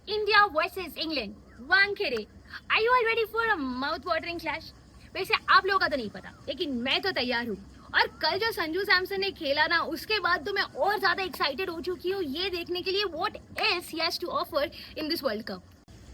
India versus England. Wankhede. Are you all ready for a mouth-watering clash? वैसे आप लोगों का तो नहीं पता, लेकिन मैं तो तैयार हूँ। और कल जो संजू सैमसन ने खेला ना, उसके बाद तो मैं और ज्यादा एक्साइटेड हो चुकी हूँ ये देखने के लिए what else he has to offer in this World Cup.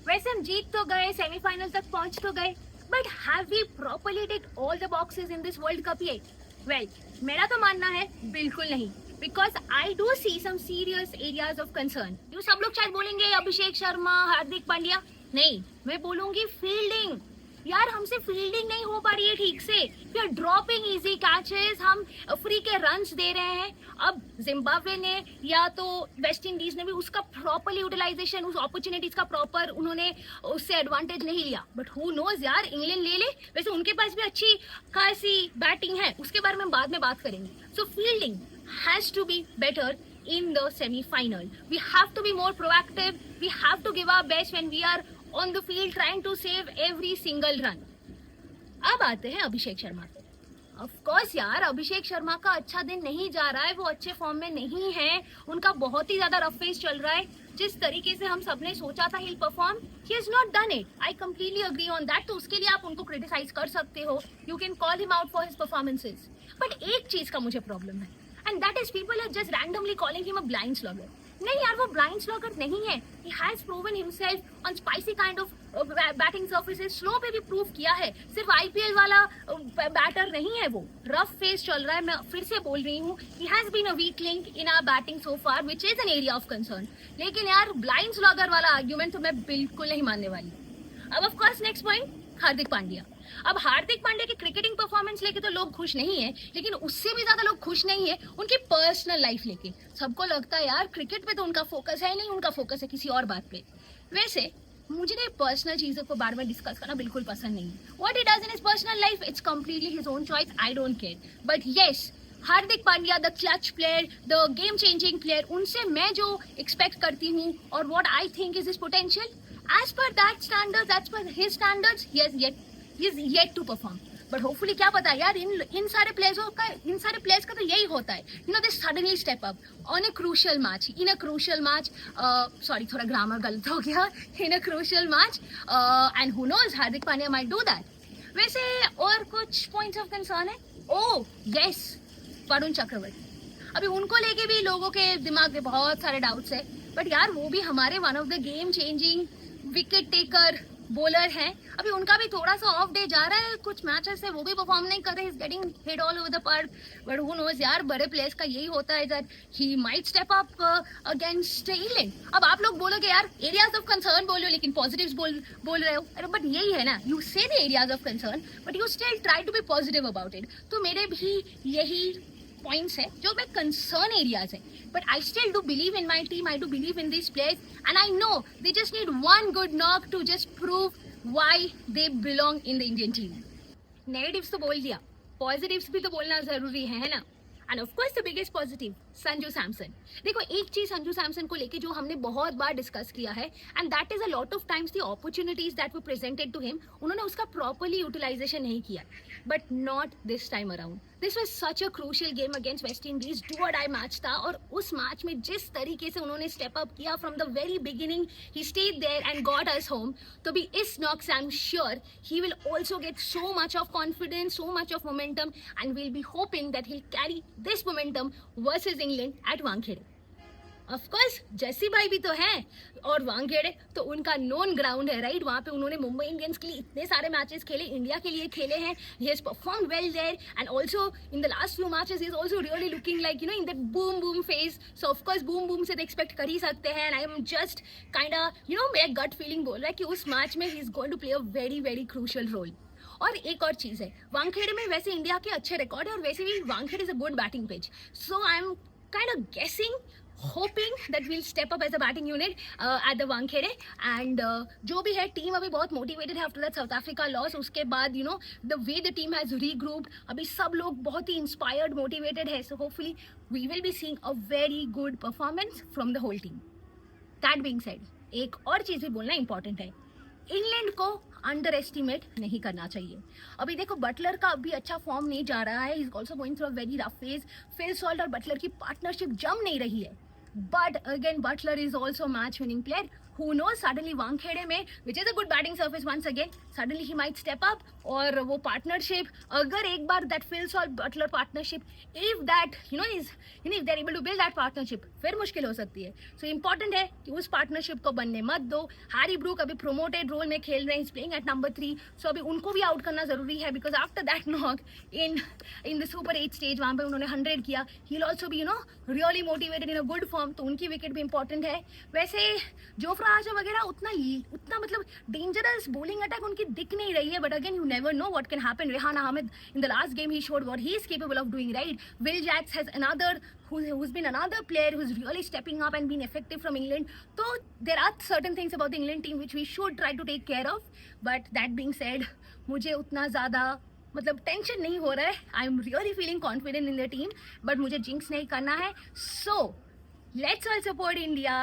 वैसे हम जीत तो गए, सेमीफाइनल तक पहुंच तो गए, but have we properly ticked all the boxes in this World Cup yet? Well, मेरा तो मानना है बिल्कुल नहीं, because I do see some serious areas of concern. You सब लोग शायद बोलेंगे अभिषेक शर्मा, हार्दिक पांड्या, नहीं, मैं बोलूंगी फील्डिंग। यार हमसे फील्डिंग नहीं हो पा रही है ठीक से, we are dropping easy catches, हम फ्री के रन्स दे रहे हैं। अब जिम्बाब्वे ने या तो वेस्ट इंडीज ने भी उसका प्रॉपरली यूटिलाइजेशन, उस अपॉर्चुनिटीज का प्रॉपर उन्होंने उससे एडवांटेज नहीं लिया। बट हु नोज यार, इंग्लैंड ले ले, वैसे उनके पास भी अच्छी खासी बैटिंग है, उसके बारे में बाद में बात करेंगे। So fielding has to be better in the semi-final. We have to be more proactive. We have to give our best when we are on the field trying to save every single run. अब आते हैं अभिषेक शर्मा पे। Of course यार, अभिषेक शर्मा का अच्छा दिन नहीं जा रहा है, वो अच्छे फॉर्म में नहीं है, उनका बहुत ही ज्यादा रफ फेस चल रहा है। जिस तरीके से हम सबने सोचा था he'll perform, he has not done it. I completely agree on that. तो उसके लिए आप उनको क्रिटिसाइज कर सकते हो, you can call him out for his performances. But एक चीज का मुझे प्रॉब्लम है, and that is people are just randomly calling him a blind slugger. नहीं यार, वो blind slugger नहीं है। He has proven himself on spicy kind of batting surfaces, slow पे भी प्रूव किया है। सिर्फ आईपीएल वाला बैटर नहीं है वो, रफ फेस चल रहा है। मैं फिर से बोल रही हूँ, he has been a weak link in our batting so far, which is an area of concern. लेकिन यार ब्लाइंड स्लगर वाला आर्ग्यूमेंट तो मैं बिल्कुल नहीं मानने वाली। अब of course next point, Hardik Pandya. अब हार्दिक पांड्या की क्रिकेटिंग परफॉर्मेंस लेके तो लोग खुश नहीं है, लेकिन उससे भी ज्यादा लोग खुश नहीं है उनकी पर्सनल लाइफ लेके। सबको लगता है यार क्रिकेट पे तो उनका फोकस है नहीं, उनका फोकस है किसी और बात पे। वैसे मुझे ना पर्सनल चीजों को बार बार डिस्कस करना बिल्कुल पसंद नहीं है। What he does in his personal life, it's completely his own choice, I don't care. But yes, Hardik Pandya the clutch player, the game changing player, उनसे मैं जो एक्सपेक्ट करती हूँ और what I think is his potential, as per that standards, as per his standards, he is yet to perform. But hopefully क्या पता यार, इन सारे प्लेयर्स का तो यही होता है, you know, they suddenly step up on a crucial match, in a crucial match, sorry थोड़ा ग्रामर गलत हो गया, in a crucial match, and who knows, Hardik Pandya might do that. वैसे और कुछ पॉइंट्स ऑफ कंसर्न है। Oh yes, Varun Chakravarthy. अभी उनको लेके भी लोगों के दिमाग में बहुत सारे डाउट्स है, बट यार वो भी हमारे one of the game changing wicket taker bowler हैं। अभी उनका भी थोड़ा सा ऑफ डे जा रहा है, कुछ मैचेस है वो भी परफॉर्म नहीं कर रहे, is getting hit all over the park. But who knows यार, बड़े प्लेयर्स का यही होता है that he might step up against England. अब आप लोग बोलोगे यार एरियाज ऑफ कंसर्न बोल रहे हो, लेकिन पॉजिटिव्स बोल रहे हो। अरे बट यही है ना, you say the areas of concern but you still try to be positive about it. तो मेरे भी यही पॉइंट्स है जो मैं कंसर्न एरियाज है, but I still do believe in my team, I do believe in these players, and I know they just need one good knock to just prove why they belong in the Indian team. Negatives तो बोल दिया, positives भी तो बोलना जरूरी है ना। End of course the biggest positive, Sanju Samson. देखो एक चीज संजू सैमसन को लेके जो हमने बहुत बार डिस्कस किया है, and that is a lot of times the opportunities that were presented to him, उन्होंने उसका प्रॉपरली यूटिलाइजेशन नहीं किया। But not this time around. This was such a crucial game against West Indies, do or die match था, और उस match में जिस तरीके से उन्होंने स्टेप अप किया from the very beginning, he stayed there and got us home. तो भी इस knocks I am sure he will also get so much of confidence, so much of momentum, and we'll be hoping that he'll carry this momentum versus England at Wankhede. Of course, Jassi भाई भी तो हैं, और वांखेड़े तो उनका known ground है, right? वहाँ पे उन्होंने मुंबई इंडियंस के लिए इतने सारे मैचेस खेले, इंडिया के लिए खेले हैं। He has performed well there, and also in the last few matches he is also really looking like, you know, in that boom phase. So of course boom से तो expect कर ही सकते हैं, and I am just kinda, you know, मेरा gut feeling बोल रहा है कि उस मैच में he is going to play a very very crucial role. और एक और चीज है, वांखेड़े में वैसे इंडिया के अच्छे रिकॉर्ड है, और वैसे भी Wankhede is a good batting pitch, so I am kind of गेसिंग, hoping that we'll step up as a batting unit at the Wankhede, and जो भी है टीम अभी बहुत motivated है after that South Africa loss। उसके बाद you know the way the team has regrouped, अभी सब लोग बहुत ही inspired, motivated है, so hopefully we will be seeing a very good performance from the whole team. That being said, एक और चीज भी बोलना important है, इंग्लैंड को अंडर एस्टिमेट नहीं करना चाहिए। अभी देखो बटलर का अभी अच्छा फॉर्म नहीं जा रहा है, is also going through a very rough phase. Phil Salt और बटलर की पार्टनरशिप जम नहीं रही है, but again Buttler is also match winning player who knows, suddenly Wankhede में, which is a good batting surface once again, suddenly he might step up. और वो partnership, अगर एक बार that Phil Salt Butler partnership, if that is, if they're able to build that partnership, फिर मुश्किल हो सकती है. So important है कि उस partnership को बनने मत दो. हैरी ब्रूक अभी promoted role में खेल रहे हैं, he's playing at number 3, so अभी उनको भी out करना जरूरी है, because after that knock in the Super 8 stage, वहाँ पे उन्होंने 100 किया. He'll also be really motivated in a good form, तो उनकी विकेट भी इंपॉर्टेंट है. वैसे जोफ्रा आर्चर वगैरह उतना मतलब डेंजरस बॉलिंग अटैक उनकी दिख नहीं रही है, but again you never know what can happen. Rehan Ahmed in the last game he showed what he is capable of doing, right? Will Jacks has another who's been another player who's really stepping up and been effective from England. So there are certain things about the England team which we should try to take care of. But that being said, मुझे उतना ज़्यादा मतलब tension नहीं हो रहा है. I am really feeling confident in the team, but मुझे jinx नहीं करना है. So let's all support India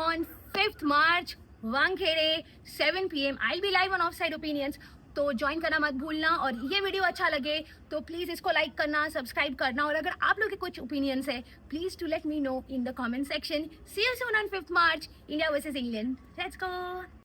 on 5th March, Wankhede 7 PM. I be live on off side opinions, तो ज्वाइन करना मत भूलना. और ये वीडियो अच्छा लगे तो प्लीज़ इसको लाइक करना, सब्सक्राइब करना. और अगर आप लोग के कुछ ओपिनियंस है, please to let me know in the comment section. See you soon on 5th March, India versus England. Let's go.